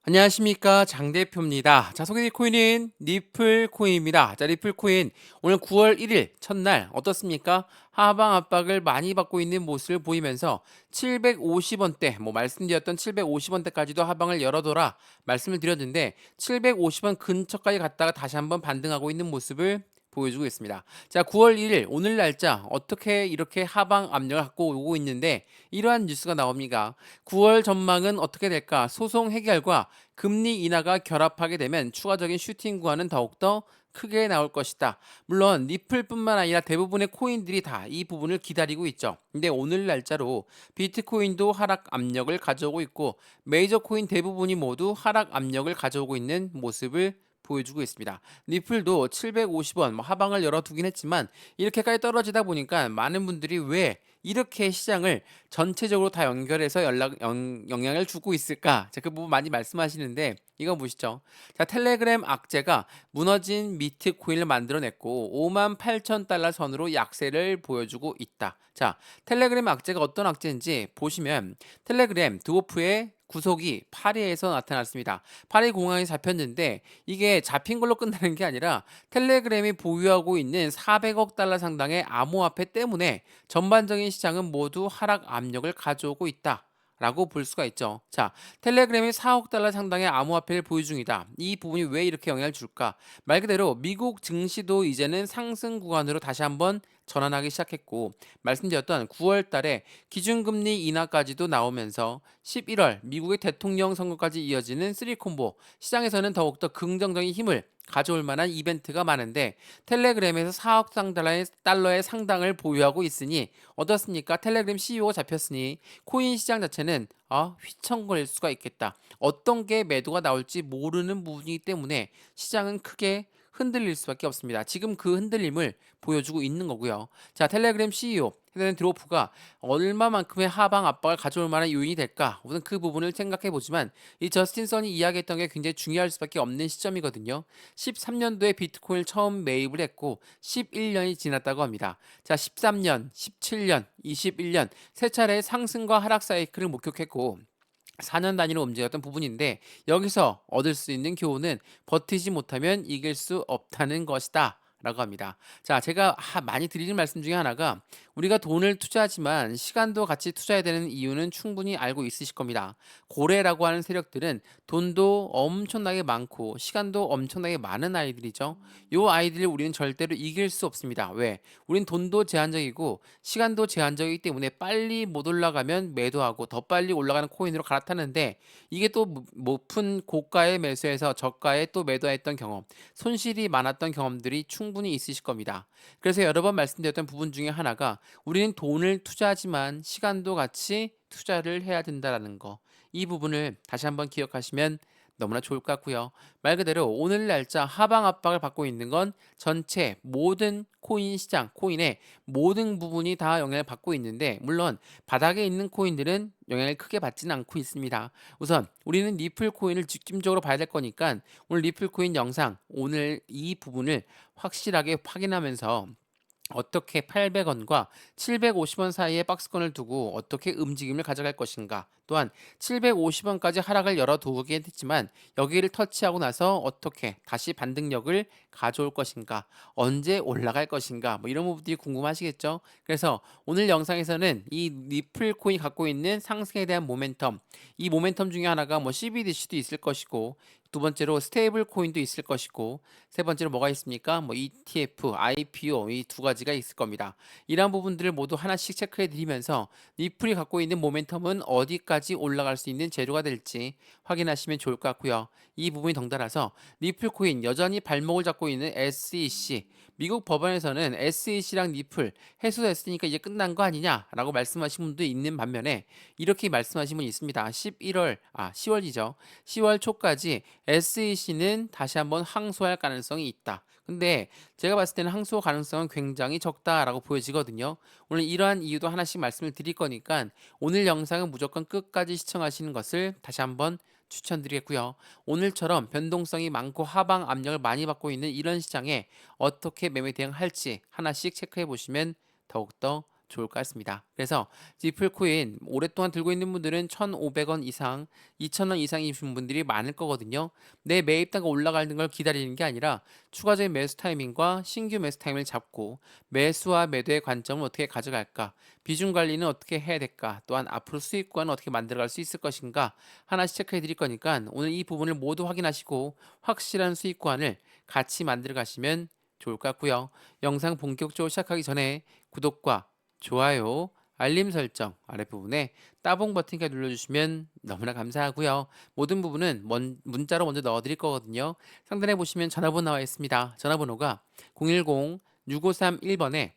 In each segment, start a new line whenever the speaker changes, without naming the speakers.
안녕하십니까, 장 대표입니다. 자, 소개해드릴 코인은 리플 코인입니다. 자, 리플 코인 오늘 9월 1일 첫날 어떻습니까? 하방 압박을 많이 받고 있는 모습을 보이면서 750원대, 말씀드렸던 750원대까지도 하방을 열어둬라 말씀을 드렸는데 750원 근처까지 갔다가 다시 한번 반등하고 있는 모습을 보여주고 있습니다. 자, 9월 1일 오늘 날짜 어떻게 이렇게 하방 압력을 갖고 오고 있는데 이러한 뉴스가 나옵니다. 9월 전망은 어떻게 될까? 소송 해결과 금리 인하가 결합하게 되면 추가적인 슈팅 구간은 더욱더 크게 나올 것이다. 물론 리플뿐만 아니라 대부분의 코인들이 다 이 부분을 기다리고 있죠. 근데 오늘 날짜로 비트코인도 하락 압력을 가져오고 있고 메이저 코인 대부분이 모두 하락 압력을 가져오고 있는 모습을 보여주고 있습니다. 리플도 750원 하방을 열어두긴 했지만 이렇게까지 떨어지다 보니까 많은 분들이 왜 이렇게 시장을 전체적으로 다 연결해서 영향을 주고 있을까? 자, 그 부분 많이 말씀하시는데 이거 보시죠. 자, 텔레그램 악재가 무너진 비트코인을 만들어냈고 58,000달러 선으로 약세를 보여주고 있다. 자, 텔레그램 악재가 어떤 악재인지 보시면 텔레그램 드워프의 구속이 파리에서 나타났습니다. 파리 공항에 잡혔는데 이게 잡힌 걸로 끝나는 게 아니라 텔레그램이 보유하고 있는 400억 달러 상당의 암호화폐 때문에 전반적인 시장은 모두 하락 압력을 가져오고 있다. 라고 볼 수가 있죠. 자, 텔레그램이 4억 달러 상당의 암호화폐를 보유 중이다. 이 부분이 왜 이렇게 영향을 줄까? 말 그대로 미국 증시도 이제는 상승 구간으로 다시 한번 전환하기 시작했고, 말씀드렸던 9월 달에 기준금리 인하까지도 나오면서 11월 미국의 대통령 선거까지 이어지는 3콤보, 시장에서는 더욱더 긍정적인 힘을 가져올 만한 이벤트가 많은데 텔레그램에서 4억 달러의 상당을 보유하고 있으니 어떻습니까? 텔레그램 CEO가 잡혔으니 코인 시장 자체는 휘청거릴 수가 있겠다. 어떤 게 매도가 나올지 모르는 부분이기 때문에 시장은 크게 흔들릴 수밖에 없습니다. 지금 그 흔들림을 보여주고 있는 거고요. 자, 텔레그램 CEO 헤드는 드로프가 얼마만큼의 하방 압박을 가져올 만한 요인이 될까? 우선 그 부분을 생각해 보지만 이 저스틴 선이 이야기했던 게 굉장히 중요할 수밖에 없는 시점이거든요. 13년도에 비트코인을 처음 매입을 했고 11년이 지났다고 합니다. 자, 13년, 17년, 21년 세 차례의 상승과 하락 사이클을 목격했고 4년 단위로 움직였던 부분인데 여기서 얻을 수 있는 교훈은 버티지 못하면 이길 수 없다는 것이다. 라고 합니다. 자, 제가 많이 드리는 말씀 중에 하나가 우리가 돈을 투자하지만 시간도 같이 투자해야 되는 이유는 충분히 알고 있으실 겁니다. 고래라고 하는 세력들은 돈도 엄청나게 많고 시간도 엄청나게 많은 아이들이죠. 요 아이들을 우리는 절대로 이길 수 없습니다. 왜? 우린 돈도 제한적이고 시간도 제한적이기 때문에 빨리 못 올라가면 매도하고 더 빨리 올라가는 코인으로 갈아타는데 이게 또 높은 고가의 매수해서 저가에 또 매도했던 경험, 손실이 많았던 경험들이 충분히 있으실 겁니다. 그래서 여러 번 말씀드렸던 부분 중에 하나가 우리는 돈을 투자하지만 시간도 같이 투자를 해야 된다라는 거. 이 부분을 다시 한번 기억하시면 너무나 좋을 것 같고요. 말 그대로 오늘 날짜 하방 압박을 받고 있는 건 전체 모든 코인 시장, 코인의 모든 부분이 다 영향을 받고 있는데 물론 바닥에 있는 코인들은 영향을 크게 받지는 않고 있습니다. 우선 우리는 리플 코인을 집중적으로 봐야 될 거니까 오늘 리플 코인 영상 오늘 이 부분을 확실하게 확인하면서 어떻게 800원과 750원 사이에 박스권을 두고 어떻게 움직임을 가져갈 것인가. 또한 750원까지 하락을 열어두긴 했지만 여기를 터치하고 나서 어떻게 다시 반등력을 가져올 것인가. 언제 올라갈 것인가. 이런 부분들이 궁금하시겠죠? 그래서 오늘 영상에서는 이 리플 코인이 갖고 있는 상승에 대한 모멘텀, 이 모멘텀 중에 하나가 CBDC도 있을 것이고 두 번째로 스테이블 코인도 있을 것이고 세 번째로 뭐가 있습니까? ETF, IPO 이 두 가지가 있을 겁니다. 이러한 부분들을 모두 하나씩 체크해 드리면서 리플이 갖고 있는 모멘텀은 어디까지 올라갈 수 있는 재료가 될지 확인하시면 좋을 것 같고요. 이 부분이 덩달아서 리플 코인 여전히 발목을 잡고 있는 SEC 미국 법원에서는 SEC랑 리플 해소됐으니까 이제 끝난 거 아니냐라고 말씀하신 분도 있는 반면에 이렇게 말씀하신 분이 있습니다. 10월이죠. 10월 초까지 SEC는 다시 한번 항소할 가능성이 있다. 근데 제가 봤을 때는 항소 가능성은 굉장히 적다라고 보여지거든요. 오늘 이러한 이유도 하나씩 말씀을 드릴 거니까 오늘 영상은 무조건 끝까지 시청하시는 것을 다시 한번 추천드리겠고요. 오늘처럼 변동성이 많고 하방 압력을 많이 받고 있는 이런 시장에 어떻게 매매 대응할지 하나씩 체크해 보시면 더욱더 좋을 것 같습니다. 그래서 리플 코인 오랫동안 들고 있는 분들은 1,500원 이상, 2,000원 이상이신 분들이 많을 거거든요. 내 매입단가 올라가는 걸 기다리는 게 아니라 추가적인 매수 타이밍과 신규 매수 타이밍을 잡고 매수와 매도의 관점을 어떻게 가져갈까, 비중 관리는 어떻게 해야 될까, 또한 앞으로 수익권은 어떻게 만들어갈 수 있을 것인가 하나씩 체크해 드릴 거니까 오늘 이 부분을 모두 확인하시고 확실한 수익권을 같이 만들어 가시면 좋을 것 같고요. 영상 본격적으로 시작하기 전에 구독과 좋아요, 알림 설정 아랫부분에 따봉 버튼까지 눌러주시면 너무나 감사하고요. 모든 부분은 문자로 먼저 넣어드릴 거거든요. 상단에 보시면 전화번호 나와 있습니다. 전화번호가 010-6531번에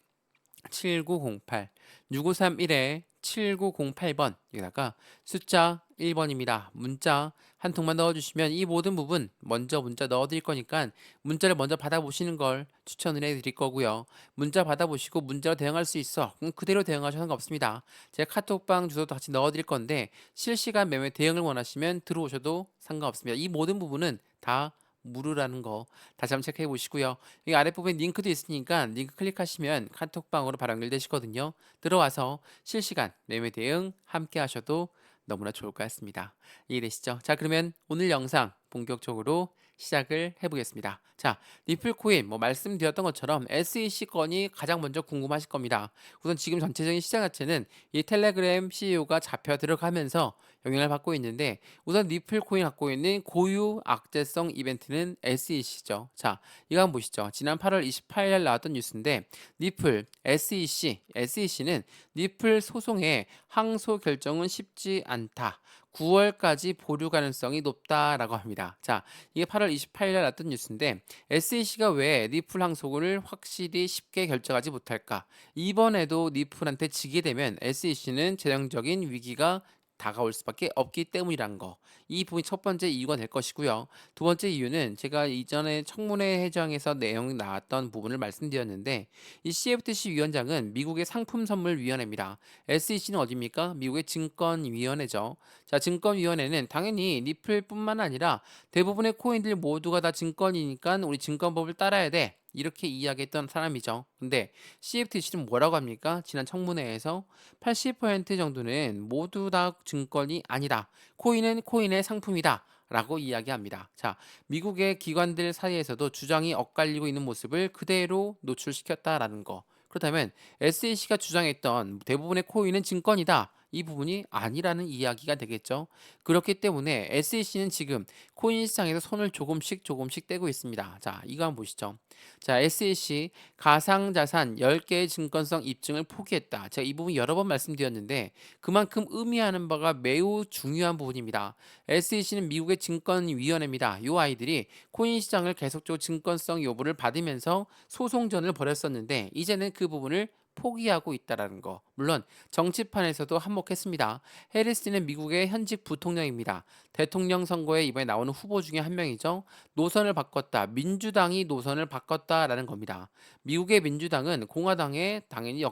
7908, 6531에 7908번, 여기다가 숫자 1번입니다. 문자 한 통만 넣어주시면 이 모든 부분 먼저 문자 넣어드릴 거니까 문자를 먼저 받아보시는 걸 추천을 해드릴 거고요. 문자 받아보시고 문자로 대응할 수 있어, 그럼 그대로 대응하셔도 상관없습니다. 제가 카톡방 주소도 같이 넣어드릴 건데 실시간 매매 대응을 원하시면 들어오셔도 상관없습니다. 이 모든 부분은 다 무료라는 거 다시 한번 체크해 보시고요. 여기 아랫부분에 링크도 있으니까 링크 클릭하시면 카톡방으로 바로 연결되시거든요. 들어와서 실시간 매매 대응 함께 하셔도 너무나 좋을 것 같습니다. 이해되시죠? 자, 그러면 오늘 영상 본격적으로 시작을 해보겠습니다. 자, 리플코인 말씀드렸던 것처럼 SEC 건이 가장 먼저 궁금하실 겁니다. 우선 지금 전체적인 시장 자체는 이 텔레그램 CEO가 잡혀 들어가면서 영향을 받고 있는데 우선 리플코인 갖고 있는 고유 악재성 이벤트는 SEC죠. 자, 이거 한번 보시죠. 지난 8월 28일 날 나왔던 뉴스인데 리플, SEC는 리플 소송의 항소 결정은 쉽지 않다. 9월까지 보류 가능성이 높다라고 합니다. 자, 이게 8월 28일 날 나왔던 뉴스인데 SEC가 왜 리플 항소를 확실히 쉽게 결정하지 못할까? 이번에도 리플한테 지게 되면 SEC는 재정적인 위기가 다가올 수밖에 없기 때문이란 거. 이 부분이 첫 번째 이유가 될 것이고요. 두 번째 이유는 제가 이전에 청문회 회장에서 내용이 나왔던 부분을 말씀드렸는데 이 CFTC 위원장은 미국의 상품선물위원회입니다. SEC는 어디입니까? 미국의 증권위원회죠. 자, 증권위원회는 당연히 리플뿐만 아니라 대부분의 코인들 모두가 다 증권이니까 우리 증권법을 따라야 돼. 이렇게 이야기했던 사람이죠. 근데 CFTC는 뭐라고 합니까? 지난 청문회에서 80% 정도는 모두 다 증권이 아니다. 코인은 코인의 상품이다. 라고 이야기합니다. 자, 미국의 기관들 사이에서도 주장이 엇갈리고 있는 모습을 그대로 노출시켰다라는 거. 그렇다면 SEC가 주장했던 대부분의 코인은 증권이다. 이 부분이 아니라는 이야기가 되겠죠. 그렇기 때문에 SEC는 지금 코인 시장에서 손을 조금씩 떼고 있습니다. 자, 이거 한번 보시죠. 자, SEC 가상자산 10개의 증권성 입증을 포기했다. 제가 이 부분 여러 번 말씀드렸는데 그만큼 의미하는 바가 매우 중요한 부분입니다. SEC는 미국의 증권위원회입니다. 이 아이들이 코인 시장을 계속적으로 증권성 여부를 받으면서 소송전을 벌였었는데 이제는 그 부분을 포기하고 있다라는 거. 물론 정치판에서도 한몫했습니다. 해리스는 미국의 현직 부통령입니다. 대통령 선거에 이번에 나오는 후보 중에 한 명이죠. 노선을 바꿨다. 민주당이 노선을 바꿨다라는 겁니다. 미국의 민주당은 공화당의 당연히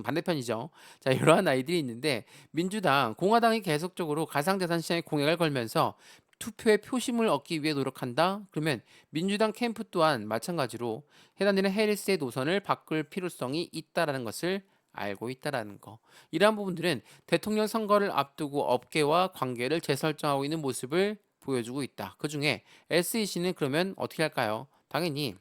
반대편이죠. 자, 이러한 아이들이 있는데 민주당, 공화당이 계속적으로 가상자산 시장에 공약을 걸면서 투표의 표심을 얻기 위해 노력한다? 그러면 민주당 캠프 또한 마찬가지로 해당되는 해리스의 노선을 바꿀 필요성이 있다라는 것을 알고 있다라는 거. 이러한 부분들은 대통령 선거를 앞두고 업계와 관계를 재설정하고 있는 모습을 보여주고 있다. 그 중에 SEC는 그러면 어떻게 할까요? 당연히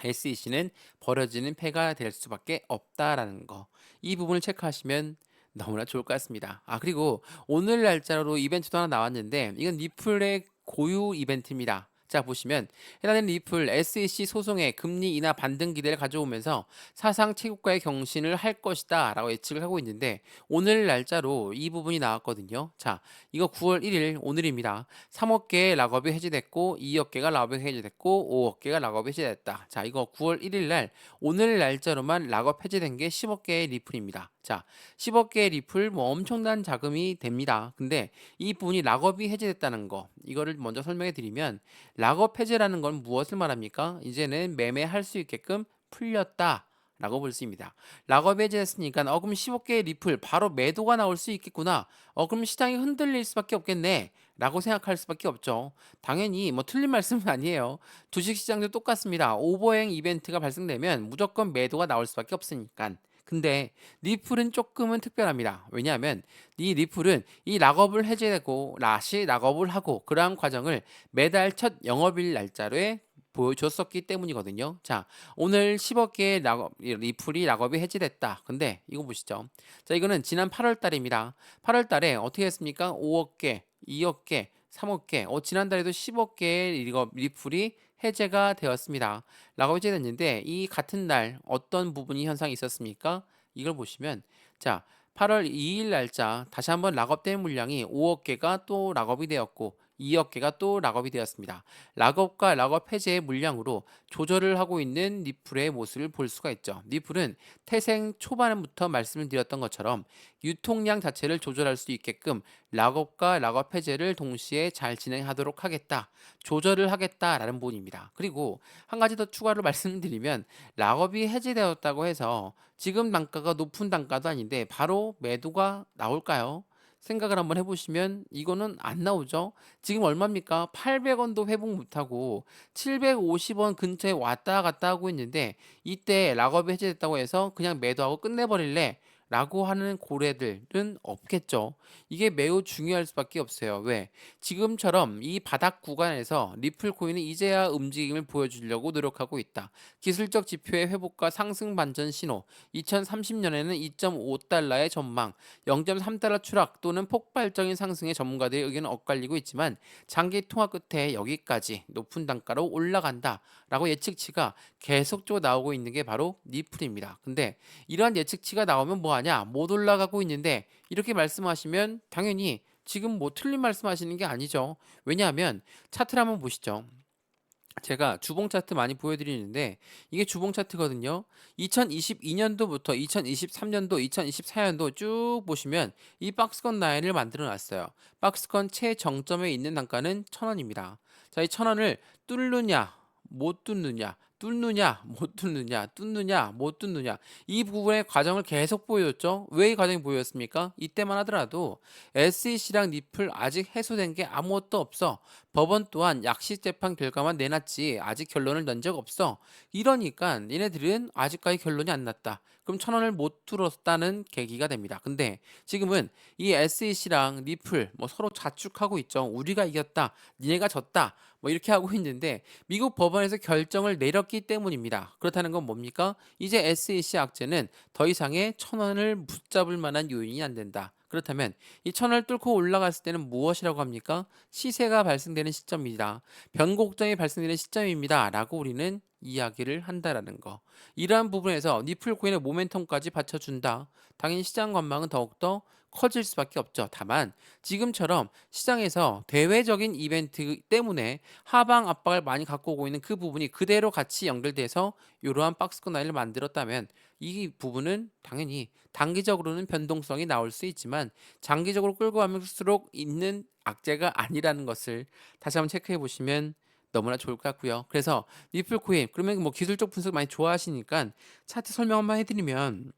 SEC는 벌어지는 패가 될 수밖에 없다라는 거. 이 부분을 체크하시면 너무나 좋을 것 같습니다. 아, 그리고 오늘 날짜로 이벤트도 하나 나왔는데 이건 리플의 고유 이벤트입니다. 자, 보시면 해당되는 리플 SEC 소송의 금리 인하 반등 기대를 가져오면서 사상 최고가의 경신을 할 것이다 라고 예측을 하고 있는데 오늘 날짜로 이 부분이 나왔거든요. 자, 이거 9월 1일 오늘입니다. 3억 개의 락업이 해제됐고 2억 개가 락업이 해제됐고 5억 개가 락업이 해제됐다. 자, 이거 9월 1일 날 오늘 날짜로만 락업 해제된 게 10억 개의 리플입니다. 자, 10억 개의 리플 엄청난 자금이 됩니다. 근데 이 부분이 락업이 해제됐다는 거 이거를 먼저 설명해 드리면 락업 해제라는 건 무엇을 말합니까? 이제는 매매할 수 있게끔 풀렸다. 라고 볼 수 있습니다. 락업 해제했으니까 그럼 10억 개의 리플 바로 매도가 나올 수 있겠구나. 그럼 시장이 흔들릴 수밖에 없겠네. 라고 생각할 수밖에 없죠. 당연히 틀린 말씀은 아니에요. 주식시장도 똑같습니다. 오버행 이벤트가 발생되면 무조건 매도가 나올 수밖에 없으니까. 근데 리플은 조금은 특별합니다. 왜냐하면 이 리플은 이 락업을 해제되고 다시 락업을 하고 그러한 과정을 매달 첫 영업일 날짜로에 보여줬었기 때문이거든요. 자, 오늘 10억 개의 리플이 락업이 해제됐다. 근데 이거 보시죠. 자, 이거는 지난 8월 달입니다. 8월 달에 어떻게 했습니까? 5억 개, 2억 개, 3억 개. 지난달에도 10억 개의 리플이 해제가 되었습니다. 라고 해제됐는데 이 같은 날 어떤 부분이 현상이 있었습니까? 이걸 보시면 자 8월 2일 날짜 다시 한번 락업된 물량이 5억 개가 또 락업이 되었고 2억 개가 또 락업이 되었습니다. 락업과 락업 해제의 물량으로 조절을 하고 있는 리플의 모습을 볼 수가 있죠. 리플은 태생 초반부터 말씀을 드렸던 것처럼 유통량 자체를 조절할 수 있게끔 락업과 락업 해제를 동시에 잘 진행하도록 하겠다. 조절을 하겠다라는 부분입니다. 그리고 한 가지 더 추가로 말씀드리면 락업이 해제되었다고 해서 지금 단가가 높은 단가도 아닌데 바로 매도가 나올까요? 생각을 한번 해보시면 이거는 안 나오죠. 지금 얼마입니까? 800원도 회복 못하고 750원 근처에 왔다 갔다 하고 있는데 이때 락업이 해제됐다고 해서 그냥 매도하고 끝내버릴래? 라고 하는 고래들은 없겠죠. 이게 매우 중요할 수밖에 없어요. 왜? 지금처럼 이 바닥 구간에서 리플 코인이 이제야 움직임을 보여주려고 노력하고 있다. 기술적 지표의 회복과 상승 반전 신호, 2030년에는 2.5달러의 전망, 0.3달러 추락 또는 폭발적인 상승의 전문가들의 의견은 엇갈리고 있지만 장기 통화 끝에 여기까지 높은 단가로 올라간다 라고 예측치가 계속적으로 나오고 있는 게 바로 리플입니다. 근데 이러한 예측치가 나오면 뭐하냐? 못 올라가고 있는데 이렇게 말씀하시면 당연히 지금 뭐 틀린 말씀하시는 게 아니죠. 왜냐하면 차트를 한번 보시죠. 제가 주봉 차트 많이 보여드리는데 이게 주봉 차트거든요. 2022년도부터 2023년도, 2024년도 쭉 보시면 이 박스권 라인을 만들어 놨어요. 박스권 최정점에 있는 단가는 1,000원입니다. 자, 이 1,000원을 뚫느냐, 못 뚫느냐, 뚫느냐, 못 뚫느냐, 뚫느냐, 못 뚫느냐 이 부분의 과정을 계속 보여줬죠. 왜 이 과정이 보였습니까? 이때만 하더라도 SEC랑 리플 아직 해소된 게 아무것도 없어. 법원 또한 약식 재판 결과만 내놨지 아직 결론을 낸 적 없어. 이러니까 얘네들은 아직까지 결론이 안 났다. 그럼 1,000원을 못 들었다는 계기가 됩니다. 근데 지금은 이 SEC랑 리플 뭐 서로 자축하고 있죠. 우리가 이겼다. 니네가 졌다. 뭐 이렇게 하고 있는데 미국 법원에서 결정을 내렸기 때문입니다. 그렇다는 건 뭡니까? 이제 SEC 악재는 더 이상의 1,000원을 붙잡을 만한 요인이 안 된다. 그렇다면 이 1,000원을 뚫고 올라갔을 때는 무엇이라고 합니까? 시세가 발생되는 시점입니다. 변곡점이 발생되는 시점입니다. 라고 우리는 이야기를 한다라는 거. 이러한 부분에서 니플 코인의 모멘텀까지 받쳐준다. 당연히 시장 관망은 더욱더 커질 수밖에 없죠. 다만 지금처럼 시장에서 대외적인 이벤트 때문에 하방 압박을 많이 갖고 오고 있는 그 부분이 그대로 같이 연결돼서 이러한 박스권 라인을 만들었다면 이 부분은 당연히 단기적으로는 변동성이 나올 수 있지만 장기적으로 끌고 가면수록 있는 악재가 아니라는 것을 다시 한번 체크해 보시면 너무나 좋을 것 같고요. 그래서 리플 코인 그러면 뭐 기술적 분석 많이 좋아하시니까 차트 설명 한번 해드리면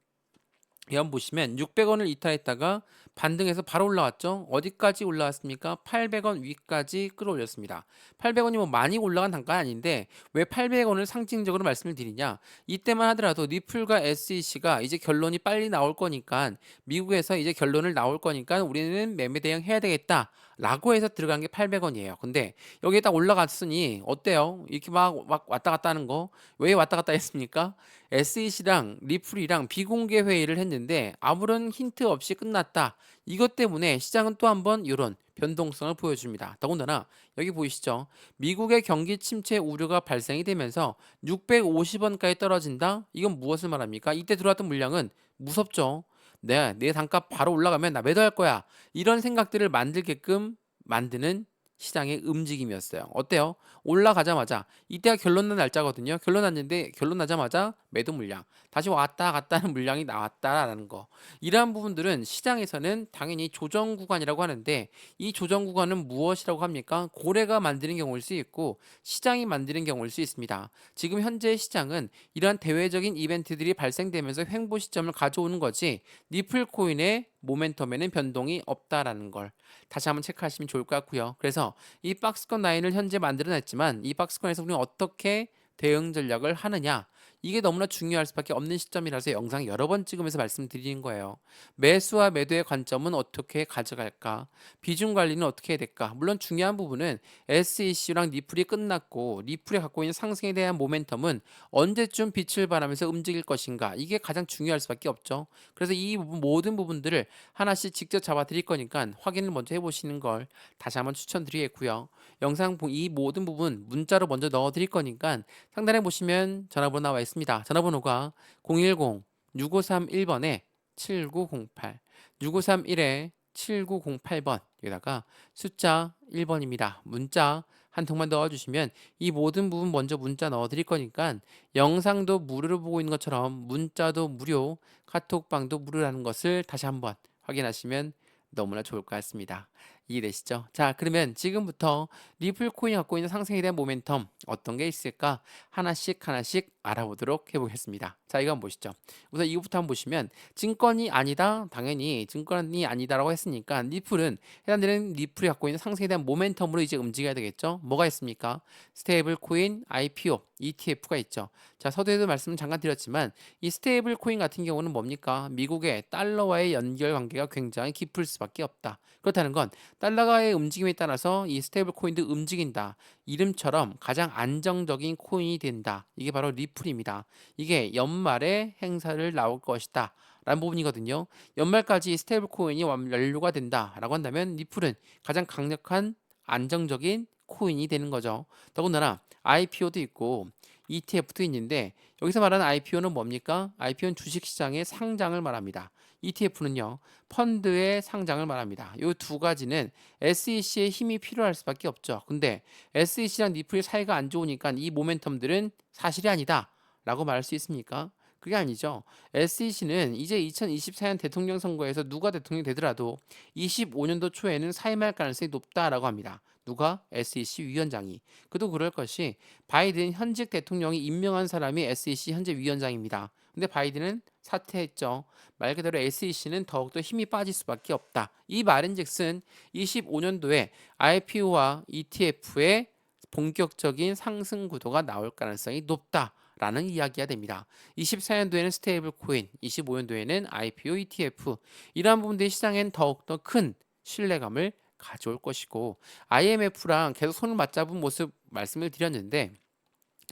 이한 보시면 600원을 이탈했다가 반등해서 바로 올라왔죠. 어디까지 올라왔습니까? 800원 위까지 끌어올렸습니다. 800원이 뭐 많이 올라간 단가는 아닌데 왜 800원을 상징적으로 말씀을 드리냐? 이때만 하더라도 리플과 SEC가 이제 결론이 빨리 나올 거니까 미국에서 이제 결론을 나올 거니까 우리는 매매 대응 해야 되겠다. 라고 해서 들어간 게 800원이에요. 근데 여기에 딱 올라갔으니 어때요? 이렇게 막 왔다 갔다 하는 거. 왜 왔다 갔다 했습니까? SEC랑 리플이랑 비공개 회의를 했는데 아무런 힌트 없이 끝났다. 이것 때문에 시장은 또 한번 이런 변동성을 보여줍니다. 더군다나 여기 보이시죠? 미국의 경기 침체 우려가 발생이 되면서 650원까지 떨어진다? 이건 무엇을 말합니까? 이때 들어왔던 물량은 무섭죠. 내 단가 바로 올라가면 나 매도할 거야. 이런 생각들을 만들게끔 만드는 시장의 움직임이었어요. 어때요? 올라가자마자 이때가 결론 난 날짜거든요. 결론 났는데 결론 나자마자 매도 물량 다시 왔다 갔다 하는 물량이 나왔다라는 거. 이러한 부분들은 시장에서는 당연히 조정 구간이라고 하는데 이 조정 구간은 무엇이라고 합니까? 고래가 만드는 경우일 수 있고 시장이 만드는 경우일 수 있습니다. 지금 현재 시장은 이러한 대외적인 이벤트들이 발생되면서 횡보 시점을 가져오는 거지 리플 코인의 모멘텀에는 변동이 없다라는 걸 다시 한번 체크하시면 좋을 것 같고요. 그래서 이 박스권 라인을 현재 만들어냈지만 이 박스권에서 우리는 어떻게 대응 전략을 하느냐 이게 너무나 중요할 수밖에 없는 시점이라서 영상 여러 번 찍으면서 말씀드리는 거예요. 매수와 매도의 관점은 어떻게 가져갈까? 비중 관리는 어떻게 해야 될까? 물론 중요한 부분은 SEC랑 리플이 끝났고 리플이 갖고 있는 상승에 대한 모멘텀은 언제쯤 빛을 발하면서 움직일 것인가? 이게 가장 중요할 수밖에 없죠. 그래서 이 모든 부분들을 하나씩 직접 잡아 드릴 거니까 확인을 먼저 해보시는 걸 다시 한번 추천드리겠고요. 영상 이 모든 부분 문자로 먼저 넣어 드릴 거니까 상단에 보시면 전화번호 나와 있습니다. 전화번호가 010-6531번에 7908, 6531에 7908번, 여기다가 숫자 1번입니다. 문자 한 통만 넣어주시면 이 모든 부분 먼저 문자 넣어드릴 거니까 영상도 무료로 보고 있는 것처럼 문자도 무료, 카톡방도 무료라는 것을 다시 한번 확인하시면 너무나 좋을 것 같습니다. 이해되시죠? 자, 그러면 지금부터 리플 코인이 갖고 있는 상승에 대한 모멘텀 어떤 게 있을까 하나씩 하나씩 알아보도록 해보겠습니다. 자, 이거 한번 보시죠. 우선 이거부터 한번 보시면 증권이 아니다. 당연히 증권이 아니다라고 했으니까 리플은 해당되는 리플이 갖고 있는 상승에 대한 모멘텀으로 이제 움직여야 되겠죠. 뭐가 있습니까? 스테이블 코인, IPO, ETF가 있죠. 자, 서두에도 말씀을 잠깐 드렸지만 이 스테이블 코인 같은 경우는 뭡니까? 미국의 달러와의 연결 관계가 굉장히 깊을 수밖에 없다. 그렇다는 건 달러가의 움직임에 따라서 이 스테이블 코인도 움직인다. 이름처럼 가장 안정적인 코인이 된다. 이게 바로 리플입니다. 이게 연말에 행사를 나올 것이다. 라는 부분이거든요. 연말까지 스테이블 코인이 완료가 된다라고 한다면 리플은 가장 강력한 안정적인 코인이 되는 거죠. 더군다나 IPO도 있고 ETF도 있는데 여기서 말하는 IPO는 뭡니까? IPO는 주식시장의 상장을 말합니다. ETF는요, 펀드의 상장을 말합니다. 이 두 가지는 SEC의 힘이 필요할 수밖에 없죠. 근데 SEC랑 리플의 사이가 안 좋으니까 이 모멘텀들은 사실이 아니다. 라고 말할 수 있습니까? 그게 아니죠. SEC는 이제 2024년 대통령 선거에서 누가 대통령이 되더라도 25년도 초에는 사임할 가능성이 높다라고 합니다. 누가? SEC 위원장이. 그도 그럴 것이 바이든 현직 대통령이 임명한 사람이 SEC 현재 위원장입니다. 근데 바이든은 사퇴했죠. 말 그대로 SEC는 더욱더 힘이 빠질 수밖에 없다. 이 말인즉슨 25년도에 IPO와 ETF의 본격적인 상승 구도가 나올 가능성이 높다라는 이야기가 됩니다. 24년도에는 스테이블 코인, 25년도에는 IPO, ETF 이러한 부분들이 시장엔 더욱더 큰 신뢰감을 가져올 것이고 IMF랑 계속 손을 맞잡은 모습 말씀을 드렸는데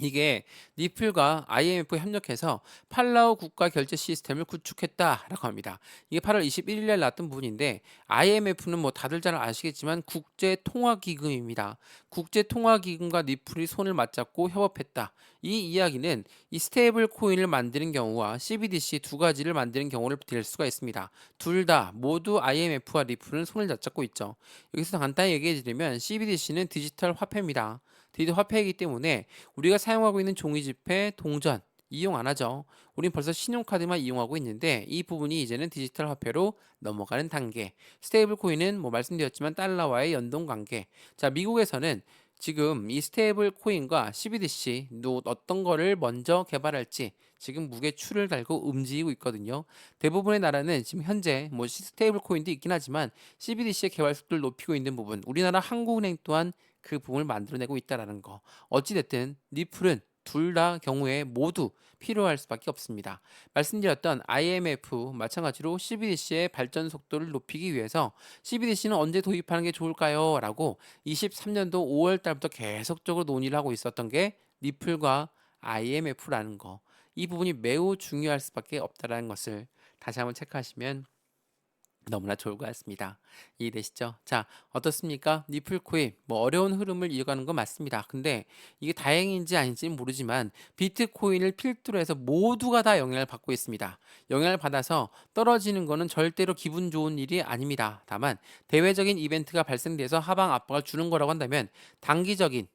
이게 리플과 IMF 협력해서 팔라우 국가 결제 시스템을 구축했다라고 합니다. 이게 8월 21일 날 나왔던 부분인데 IMF는 뭐 다들 잘 아시겠지만 국제통화기금입니다. 국제통화기금과 리플이 손을 맞잡고 협업했다. 이 이야기는 이 스테이블 코인을 만드는 경우와 CBDC 두 가지를 만드는 경우를 들 수가 있습니다. 둘 다 모두 IMF와 리플은 손을 잡고 있죠. 여기서 간단히 얘기해 드리면 CBDC는 디지털 화폐입니다. 디지털 화폐이기 때문에 우리가 사용하고 있는 종이지폐, 동전 이용 안 하죠. 우린 벌써 신용카드만 이용하고 있는데 이 부분이 이제는 디지털 화폐로 넘어가는 단계. 스테이블 코인은 뭐 말씀드렸지만 달러와의 연동 관계. 자, 미국에서는 지금 이 스테이블 코인과 CBDC 어떤 거를 먼저 개발할지 지금 무게추를 달고 움직이고 있거든요. 대부분의 나라는 지금 현재 뭐 스테이블 코인도 있긴 하지만 CBDC의 개발 속도를 높이고 있는 부분. 우리나라 한국은행 또한 그 부분을 만들어내고 있다라는 거. 어찌됐든 리플은 둘 다 경우에 모두 필요할 수밖에 없습니다. 말씀드렸던 IMF 마찬가지로 CBDC의 발전 속도를 높이기 위해서 CBDC는 언제 도입하는 게 좋을까요? 라고 23년도 5월 달부터 계속적으로 논의를 하고 있었던 게 리플과 IMF라는 거. 이 부분이 매우 중요할 수밖에 없다라는 것을 다시 한번 체크하시면 너무나 좋을 것 같습니다. 이해되시죠? 자, 어떻습니까? 리플코인 뭐 어려운 흐름을 이어가는 건 맞습니다. 근데 이게 다행인지 아닌지는 모르지만 비트코인을 필두로 해서 모두가 다 영향을 받고 있습니다. 영향을 받아서 떨어지는 거는 절대로 기분 좋은 일이 아닙니다. 다만 대외적인 이벤트가 발생돼서 하방 압박을 주는 거라고 한다면 단기적인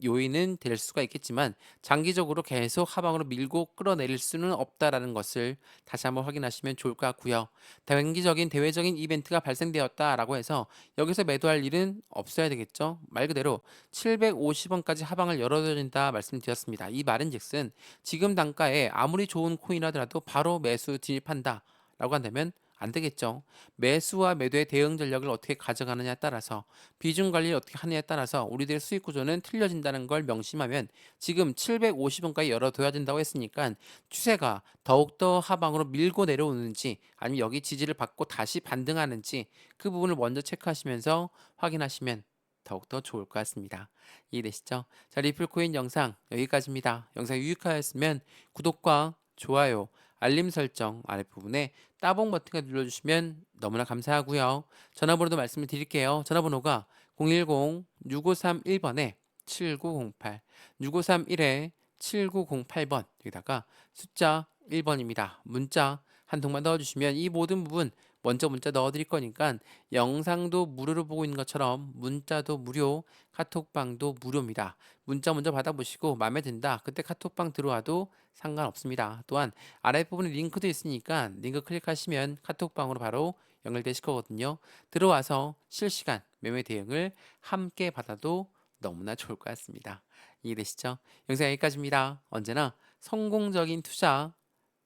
요인은 될 수가 있겠지만 장기적으로 계속 하방으로 밀고 끌어내릴 수는 없다라는 것을 다시 한번 확인하시면 좋을 것 같고요. 단기적인 대외적인 이벤트가 발생되었다라고 해서 여기서 매도할 일은 없어야 되겠죠. 말 그대로 750원까지 하방을 열어둬야 된다 말씀드렸습니다. 이 말은즉슨 지금 단가에 아무리 좋은 코인하더라도 바로 매수 진입한다 라고 한다면 안 되겠죠. 매수와 매도의 대응 전략을 어떻게 가져가느냐에 따라서 비중 관리를 어떻게 하느냐에 따라서 우리들의 수익 구조는 틀려진다는 걸 명심하면 지금 750원까지 열어둬야 된다고 했으니까 추세가 더욱더 하방으로 밀고 내려오는지 아니면 여기 지지를 받고 다시 반등하는지 그 부분을 먼저 체크하시면서 확인하시면 더욱더 좋을 것 같습니다. 이해되시죠? 자, 리플코인 영상 여기까지입니다. 영상 유익하였으면 구독과 좋아요, 알림 설정 아랫부분에 따봉 버튼을 눌러주시면 너무나 감사하고요. 전화번호도 말씀을 드릴게요. 전화번호가 010-6531번에 7908, 6531에 7908번 여기다가 숫자 1번입니다. 문자 한 통만 넣어주시면 이 모든 부분 먼저 문자 넣어드릴 거니까 영상도 무료로 보고 있는 것처럼 문자도 무료, 카톡방도 무료입니다. 문자 먼저 받아보시고 마음에 든다. 그때 카톡방 들어와도 상관없습니다. 또한 아랫부분에 링크도 있으니까 링크 클릭하시면 카톡방으로 바로 연결되실 거거든요. 들어와서 실시간 매매 대응을 함께 받아도 너무나 좋을 것 같습니다. 이해되시죠? 영상 여기까지입니다. 언제나 성공적인 투자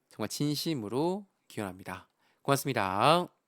정말 진심으로 기원합니다. 고맙습니다.